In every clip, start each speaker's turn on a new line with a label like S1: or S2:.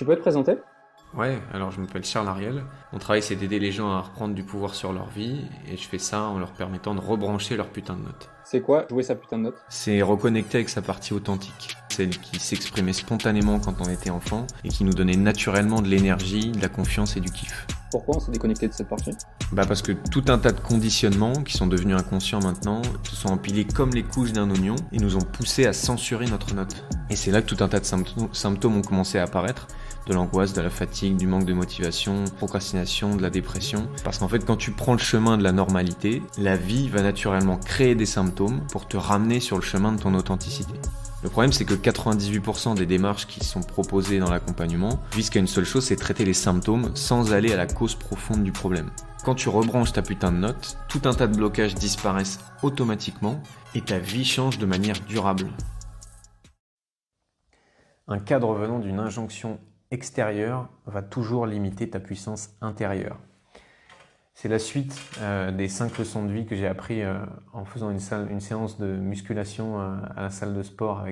S1: Tu peux te présenter?
S2: Ouais, alors je m'appelle Charles Ariel. Mon travail, c'est d'aider les gens à reprendre du pouvoir sur leur vie, et je fais ça en leur permettant de rebrancher leur putain de note.
S1: C'est quoi jouer sa putain de note?
S2: C'est reconnecter avec sa partie authentique, celle qui s'exprimait spontanément quand on était enfant, et qui nous donnait naturellement de l'énergie, de la confiance et du kiff.
S1: Pourquoi on s'est déconnecté de cette partie?
S2: Parce que tout un tas de conditionnements, qui sont devenus inconscients maintenant, se sont empilés comme les couches d'un oignon, et nous ont poussé à censurer notre note. Et c'est là que tout un tas de symptômes ont commencé à apparaître, de l'angoisse, de la fatigue, du manque de motivation, procrastination, de la dépression. Parce qu'en fait, quand tu prends le chemin de la normalité, la vie va naturellement créer des symptômes pour te ramener sur le chemin de ton authenticité. Le problème, c'est que 98% des démarches qui sont proposées dans l'accompagnement visent qu'à une seule chose, c'est traiter les symptômes sans aller à la cause profonde du problème. Quand tu rebranches ta putain de note, tout un tas de blocages disparaissent automatiquement et ta vie change de manière durable. Un cadre venant d'une injonction extérieure va toujours limiter ta puissance intérieure. C'est la suite des 5 leçons de vie que j'ai appris en faisant une séance de musculation à la salle de sport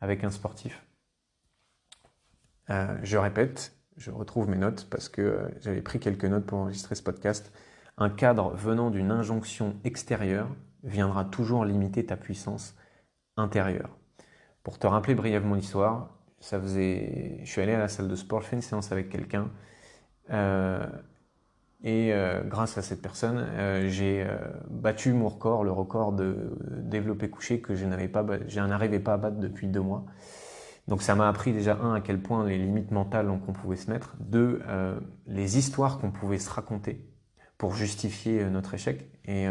S2: avec un sportif. Je répète, je retrouve mes notes parce que j'avais pris quelques notes pour enregistrer ce podcast. Un cadre venant d'une injonction extérieure viendra toujours limiter ta puissance intérieure. Pour te rappeler brièvement l'histoire, je suis allé à la salle de sport, je fais une séance avec quelqu'un et grâce à cette personne, j'ai battu mon record, le record de développé couché que je n'arrivais pas à battre depuis 2 mois. Donc ça m'a appris déjà, à quel point les limites mentales qu'on pouvait se mettre, les histoires qu'on pouvait se raconter pour justifier notre échec. Et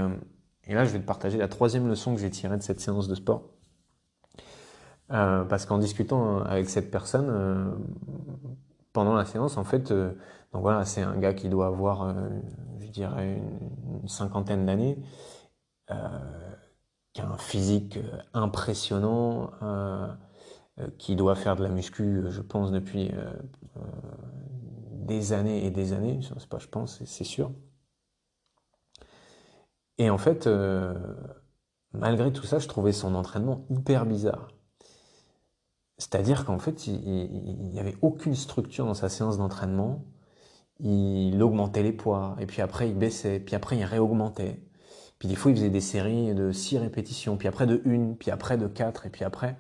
S2: là, je vais te partager la 3e leçon que j'ai tirée de cette séance de sport. Parce qu'en discutant avec cette personne pendant la séance, en fait, donc voilà, c'est un gars qui doit avoir, je dirais, une cinquantaine d'années, qui a un physique impressionnant, qui doit faire de la muscu, je pense, depuis des années et des années. C'est pas, je pense, c'est sûr. Et en fait, malgré tout ça, je trouvais son entraînement hyper bizarre. C'est-à-dire qu'en fait, il n'y avait aucune structure dans sa séance d'entraînement. Il augmentait les poids, et puis après il baissait, puis après il réaugmentait. Puis des fois il faisait des séries de 6 répétitions, puis après de 1, puis après de 4, et puis après...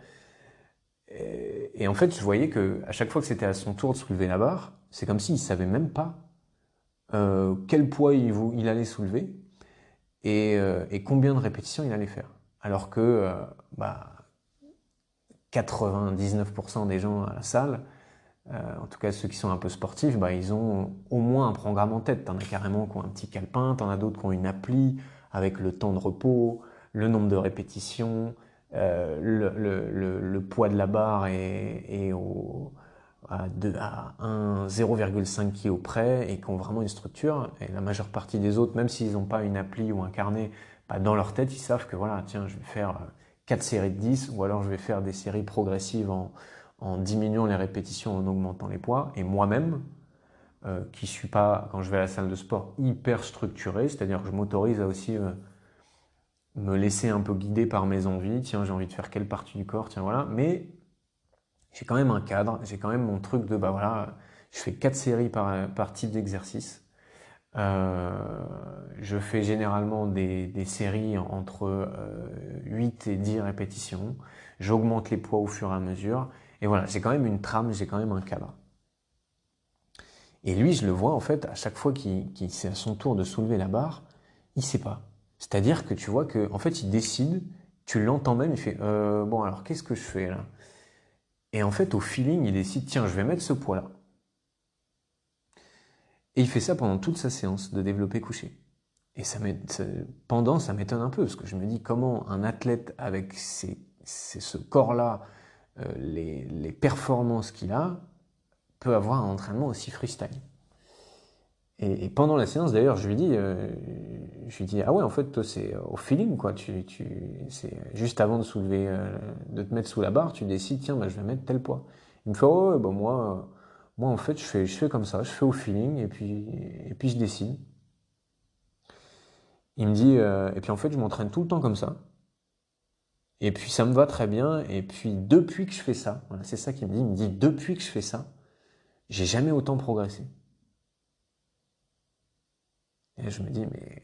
S2: Et en fait, je voyais que à chaque fois que c'était à son tour de soulever la barre, c'est comme s'il ne savait même pas quel poids il allait soulever et combien de répétitions il allait faire. Alors que 99% des gens à la salle, en tout cas ceux qui sont un peu sportifs, ils ont au moins un programme en tête. T'en as carrément qui ont un petit calepin, t'en as d'autres qui ont une appli avec le temps de repos, le nombre de répétitions, le poids de la barre est à 0,5 kg près et qui ont vraiment une structure. Et la majeure partie des autres, même s'ils n'ont pas une appli ou un carnet, dans leur tête, ils savent que voilà, tiens, je vais faire 4 séries de 10 ou alors je vais faire des séries progressives en diminuant les répétitions, en augmentant les poids. Et moi-même, qui suis pas, quand je vais à la salle de sport, hyper structuré, c'est-à-dire que je m'autorise à aussi me laisser un peu guider par mes envies. Tiens, j'ai envie de faire quelle partie du corps, tiens, voilà. Mais j'ai quand même un cadre, j'ai quand même mon truc de, voilà, je fais 4 séries par type d'exercice. Je fais généralement des séries entre 8 et 10 répétitions. J'augmente les poids au fur et à mesure. Et voilà, j'ai quand même une trame, j'ai quand même un cadre. Et lui, je le vois en fait, à chaque fois qu'il c'est à son tour de soulever la barre, il sait pas. C'est-à-dire que tu vois que en fait, il décide, tu l'entends même, il fait bon alors qu'est-ce que je fais là? Et en fait, au feeling, il décide tiens, je vais mettre ce poids-là. Et il fait ça pendant toute sa séance de développé couché. Et ça m'étonne un peu, parce que je me dis comment un athlète avec ce corps-là, les performances qu'il a, peut avoir un entraînement aussi freestyle. Et pendant la séance, d'ailleurs, je lui dis, ah ouais, en fait, toi, c'est au feeling, quoi. C'est juste avant de soulever, de te mettre sous la barre, tu décides, tiens, je vais mettre tel poids. Il me fait, oh, ouais, moi, en fait, je fais comme ça, je fais au feeling, et puis je décide. Il me dit, et puis en fait, je m'entraîne tout le temps comme ça. Et puis ça me va très bien. Et puis depuis que je fais ça, voilà, c'est ça qu'il me dit. Il me dit, depuis que je fais ça, j'ai jamais autant progressé. Et je me dis, mais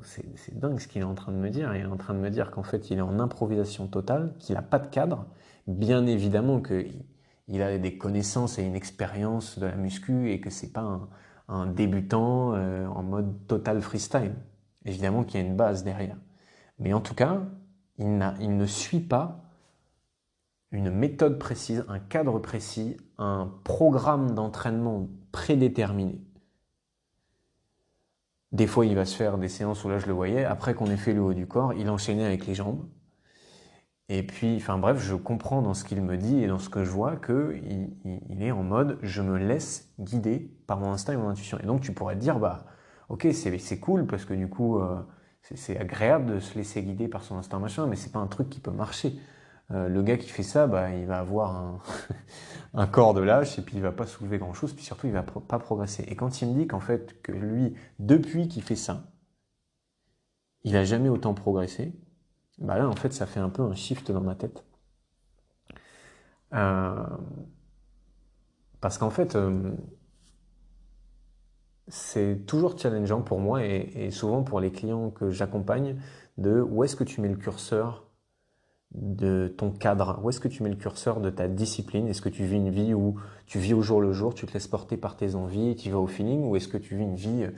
S2: c'est dingue ce qu'il est en train de me dire. Il est en train de me dire qu'en fait, il est en improvisation totale, qu'il n'a pas de cadre. Bien évidemment qu'il a des connaissances et une expérience de la muscu et que c'est pas un débutant en mode total freestyle. Évidemment qu'il y a une base derrière. Mais en tout cas, il ne suit pas une méthode précise, un cadre précis, un programme d'entraînement prédéterminé. Des fois, il va se faire des séances où là, je le voyais. Après qu'on ait fait le haut du corps, il enchaînait avec les jambes. Et puis, enfin bref, je comprends dans ce qu'il me dit et dans ce que je vois qu'il est en mode je me laisse guider par mon instinct et mon intuition. Et donc, tu pourrais te dire, bah, ok, c'est cool parce que du coup, c'est agréable de se laisser guider par son instinct machin, mais c'est pas un truc qui peut marcher. Le gars qui fait ça, bah, il va avoir un corps de lâche et puis il va pas soulever grand chose, puis surtout il va pas progresser. Et quand il me dit qu'en fait, que lui, depuis qu'il fait ça, il a jamais autant progressé, bah là en fait ça fait un peu un shift dans ma tête. Parce qu'en fait, c'est toujours challengeant pour moi et souvent pour les clients que j'accompagne de où est-ce que tu mets le curseur de ton cadre, où est-ce que tu mets le curseur de ta discipline? Est-ce que tu vis une vie où tu vis au jour le jour, tu te laisses porter par tes envies, tu vas au feeling, ou est-ce que tu vis une vie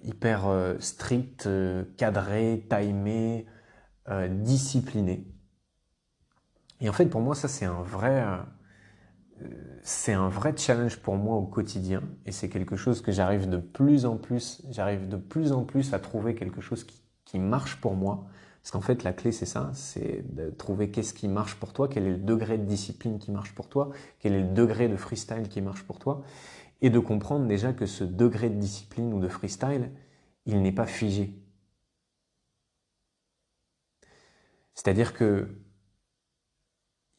S2: hyper stricte, cadrée, timée, disciplinée? Et en fait, pour moi, ça c'est un vrai challenge pour moi au quotidien, et c'est quelque chose que j'arrive de plus en plus à trouver quelque chose qui marche pour moi. Parce qu'en fait, la clé, c'est ça, c'est de trouver qu'est-ce qui marche pour toi, quel est le degré de discipline qui marche pour toi, quel est le degré de freestyle qui marche pour toi, et de comprendre déjà que ce degré de discipline ou de freestyle, il n'est pas figé. C'est-à-dire que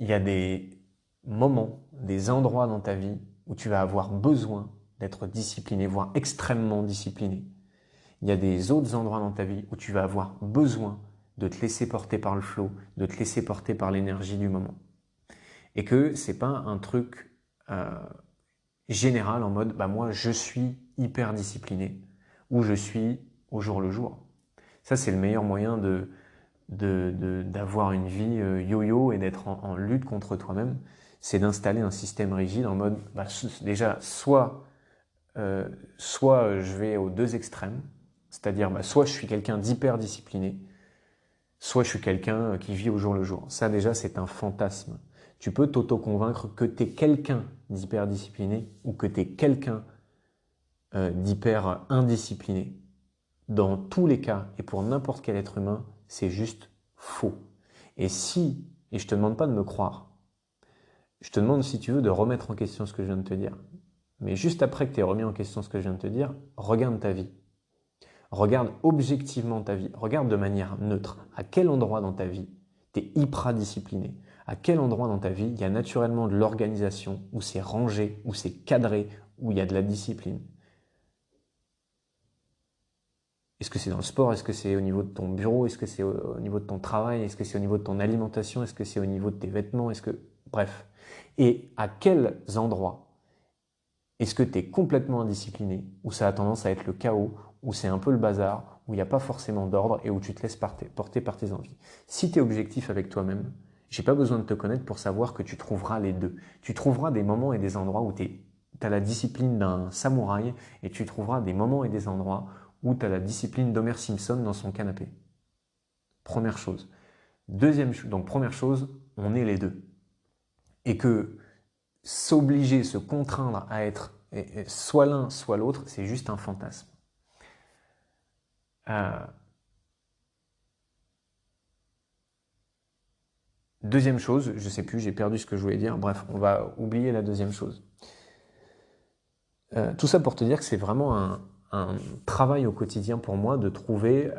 S2: il y a des moments, des endroits dans ta vie où tu vas avoir besoin d'être discipliné, voire extrêmement discipliné. Il y a des autres endroits dans ta vie où tu vas avoir besoin de te laisser porter par le flow, de te laisser porter par l'énergie du moment. Et que c'est pas un truc général en mode bah moi je suis hyper discipliné ou je suis au jour le jour. Ça c'est le meilleur moyen d'avoir une vie yo-yo et d'être en lutte contre toi-même, c'est d'installer un système rigide en mode bah, déjà soit je vais aux deux extrêmes, c'est-à-dire bah, soit je suis quelqu'un d'hyper discipliné, soit je suis quelqu'un qui vit au jour le jour. Ça déjà c'est un fantasme. Tu peux t'auto-convaincre que tu es quelqu'un d'hyper discipliné ou que tu es quelqu'un d'hyper indiscipliné. Dans tous les cas, et pour n'importe quel être humain, c'est juste faux. Et et je te demande pas de me croire, je te demande si tu veux de remettre en question ce que je viens de te dire. Mais juste après que tu aies remis en question ce que je viens de te dire, regarde ta vie. Regarde objectivement ta vie. Regarde de manière neutre. À quel endroit dans ta vie tu es hyper discipliné? À quel endroit dans ta vie il y a naturellement de l'organisation, où c'est rangé, où c'est cadré, où il y a de la discipline? Est-ce que c'est dans le sport? Est-ce que c'est au niveau de ton bureau? Est-ce que c'est au niveau de ton travail? Est-ce que c'est au niveau de ton alimentation? Est-ce que c'est au niveau de tes vêtements? Bref. Et à quels endroits est-ce que tu es complètement indiscipliné, où ça a tendance à être le chaos, où c'est un peu le bazar, où il n'y a pas forcément d'ordre et où tu te laisses porter par tes envies? Si tu es objectif avec toi-même, j'ai pas besoin de te connaître pour savoir que tu trouveras les deux. Tu trouveras des moments et des endroits où tu as la discipline d'un samouraï et tu trouveras des moments et des endroits où tu as la discipline d'Homer Simpson dans son canapé. Première chose. Donc première chose, on est les deux. Et que s'obliger, se contraindre à être soit l'un, soit l'autre, c'est juste un fantasme. Deuxième chose, je sais plus, j'ai perdu ce que je voulais dire. Bref, on va oublier la deuxième chose. Tout ça pour te dire que c'est vraiment un travail au quotidien pour moi de trouver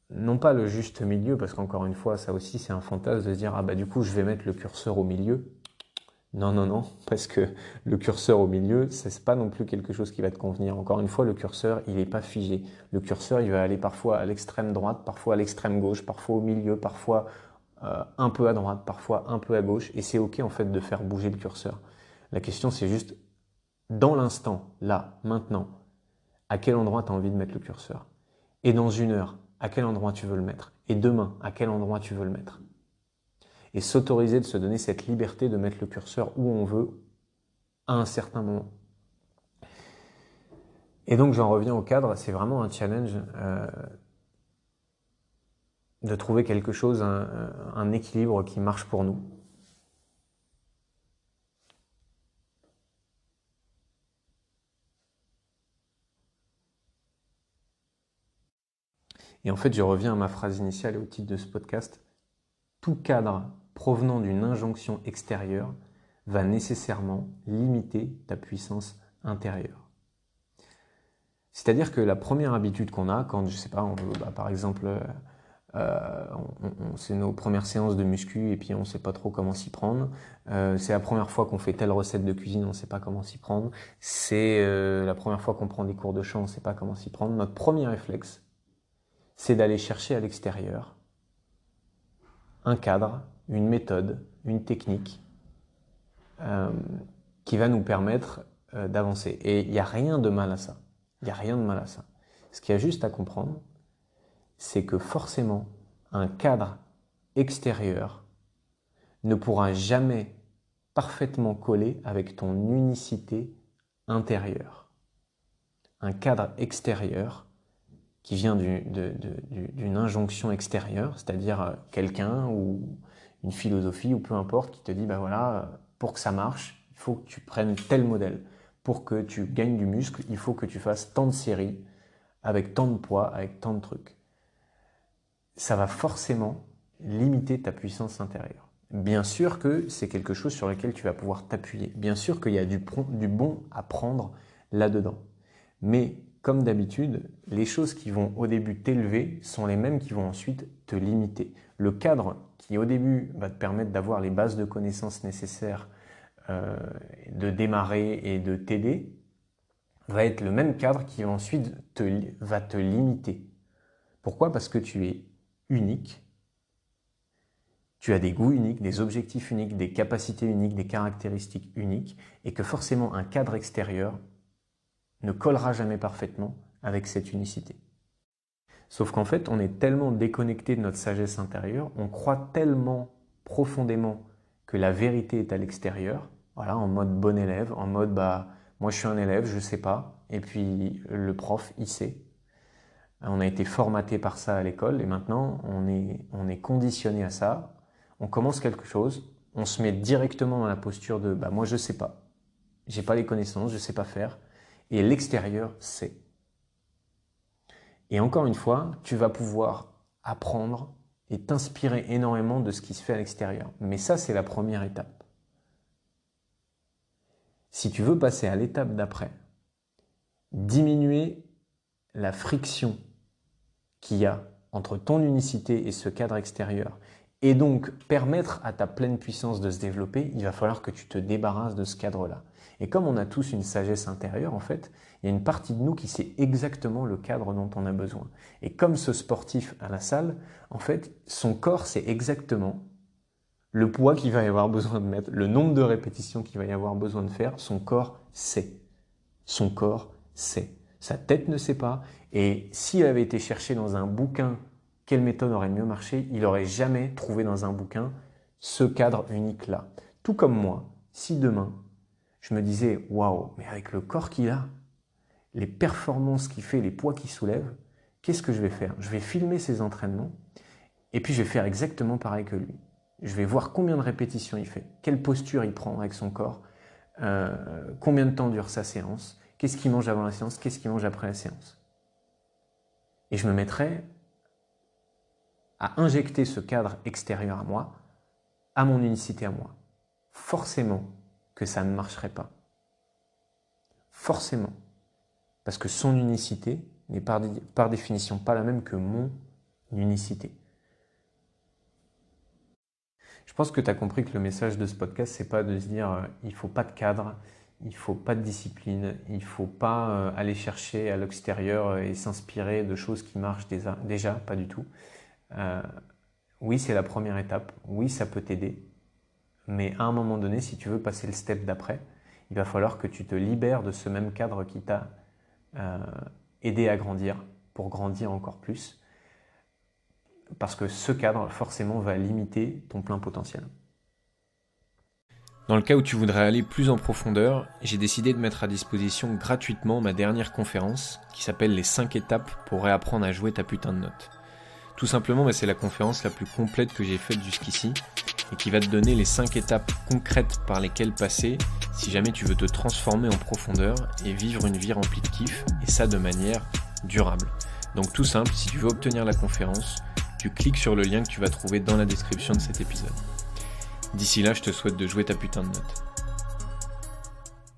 S2: non pas le juste milieu, parce qu'encore une fois, ça aussi c'est un fantasme de se dire ah bah du coup je vais mettre le curseur au milieu. Non, non, non, parce que le curseur au milieu, c'est pas non plus quelque chose qui va te convenir. Encore une fois, le curseur, il n'est pas figé. Le curseur, il va aller parfois à l'extrême droite, parfois à l'extrême gauche, parfois au milieu, parfois un peu à droite, parfois un peu à gauche, et c'est ok en fait de faire bouger le curseur. La question c'est juste, dans l'instant, là, maintenant, à quel endroit tu as envie de mettre le curseur? Et dans 1 heure, à quel endroit tu veux le mettre? Et demain, à quel endroit tu veux le mettre? Et s'autoriser de se donner cette liberté de mettre le curseur où on veut à un certain moment. Et donc j'en reviens au cadre, c'est vraiment un challenge de trouver quelque chose, un équilibre qui marche pour nous. Et en fait, je reviens à ma phrase initiale et au titre de ce podcast. Tout cadre provenant d'une injonction extérieure va nécessairement limiter ta puissance intérieure. C'est-à-dire que la première habitude qu'on a, quand, je sais pas, on veut, par exemple, c'est nos premières séances de muscu et puis on ne sait pas trop comment s'y prendre. C'est la première fois qu'on fait telle recette de cuisine, on ne sait pas comment s'y prendre. C'est la première fois qu'on prend des cours de chant, on ne sait pas comment s'y prendre. Notre premier réflexe, c'est d'aller chercher à l'extérieur un cadre, une méthode, une technique qui va nous permettre d'avancer. Et il n'y a rien de mal à ça. Il n'y a rien de mal à ça. Ce qu'il y a juste à comprendre, c'est que forcément, un cadre extérieur ne pourra jamais parfaitement coller avec ton unicité intérieure. Un cadre extérieur qui vient d'une injonction extérieure, c'est-à-dire quelqu'un ou une philosophie ou peu importe qui te dit, voilà, pour que ça marche, il faut que tu prennes tel modèle. Pour que tu gagnes du muscle, il faut que tu fasses tant de séries, avec tant de poids, avec tant de trucs. Ça va forcément limiter ta puissance intérieure. Bien sûr que c'est quelque chose sur lequel tu vas pouvoir t'appuyer. Bien sûr qu'il y a du bon à prendre là-dedans. Mais comme d'habitude, les choses qui vont au début t'élever sont les mêmes qui vont ensuite te limiter. Le cadre qui au début va te permettre d'avoir les bases de connaissances nécessaires, de démarrer et de t'aider, va être le même cadre qui ensuite va te limiter. Pourquoi? Parce que tu es unique, tu as des goûts uniques, des objectifs uniques, des capacités uniques, des caractéristiques uniques, et que forcément un cadre extérieur ne collera jamais parfaitement avec cette unicité. Sauf qu'en fait, on est tellement déconnecté de notre sagesse intérieure, on croit tellement profondément que la vérité est à l'extérieur, voilà, en mode bon élève, en mode moi je suis un élève, je sais pas, et puis le prof il sait. On a été formaté par ça à l'école et maintenant on est conditionné à ça. On commence quelque chose, on se met directement dans la posture de moi je sais pas, j'ai pas les connaissances, je sais pas faire, et l'extérieur sait. Et encore une fois, tu vas pouvoir apprendre et t'inspirer énormément de ce qui se fait à l'extérieur. Mais ça, c'est la première étape. Si tu veux passer à l'étape d'après, diminuer la friction qu'il y a entre ton unicité et ce cadre extérieur, et donc permettre à ta pleine puissance de se développer, il va falloir que tu te débarrasses de ce cadre-là. Et comme on a tous une sagesse intérieure, en fait, il y a une partie de nous qui sait exactement le cadre dont on a besoin. Et comme ce sportif à la salle, en fait, son corps sait exactement le poids qu'il va y avoir besoin de mettre, le nombre de répétitions qu'il va y avoir besoin de faire, son corps sait. Son corps sait. Sa tête ne sait pas. Et s'il avait été cherché dans un bouquin quelle méthode aurait mieux marché, il n'aurait jamais trouvé dans un bouquin ce cadre unique-là. Tout comme moi, si demain, je me disais, waouh, mais avec le corps qu'il a, les performances qu'il fait, les poids qu'il soulève, qu'est-ce que je vais faire? Je vais filmer ses entraînements et puis je vais faire exactement pareil que lui. Je vais voir combien de répétitions il fait, quelle posture il prend avec son corps, combien de temps dure sa séance, qu'est-ce qu'il mange avant la séance, qu'est-ce qu'il mange après la séance. Et je me mettrai à injecter ce cadre extérieur à moi, à mon unicité à moi. Forcément que ça ne marcherait pas. Forcément. Parce que son unicité n'est par définition pas la même que mon unicité. Je pense que tu as compris que le message de ce podcast, c'est pas de se dire il faut pas de cadre, il faut pas de discipline, il faut pas aller chercher à l'extérieur et s'inspirer de choses qui marchent déjà, pas du tout. Oui, c'est la première étape. Oui, ça peut t'aider. Mais à un moment donné, si tu veux passer le step d'après, il va falloir que tu te libères de ce même cadre qui t'a aidé à grandir, pour grandir encore plus. Parce que ce cadre, forcément, va limiter ton plein potentiel.
S3: Dans le cas où tu voudrais aller plus en profondeur, j'ai décidé de mettre à disposition gratuitement ma dernière conférence qui s'appelle les 5 étapes pour réapprendre à jouer ta putain de note. Tout simplement, c'est la conférence la plus complète que j'ai faite jusqu'ici et qui va te donner les 5 étapes concrètes par lesquelles passer si jamais tu veux te transformer en profondeur et vivre une vie remplie de kiff, et ça de manière durable. Donc tout simple, si tu veux obtenir la conférence, tu cliques sur le lien que tu vas trouver dans la description de cet épisode. D'ici là, je te souhaite de jouer ta putain de note.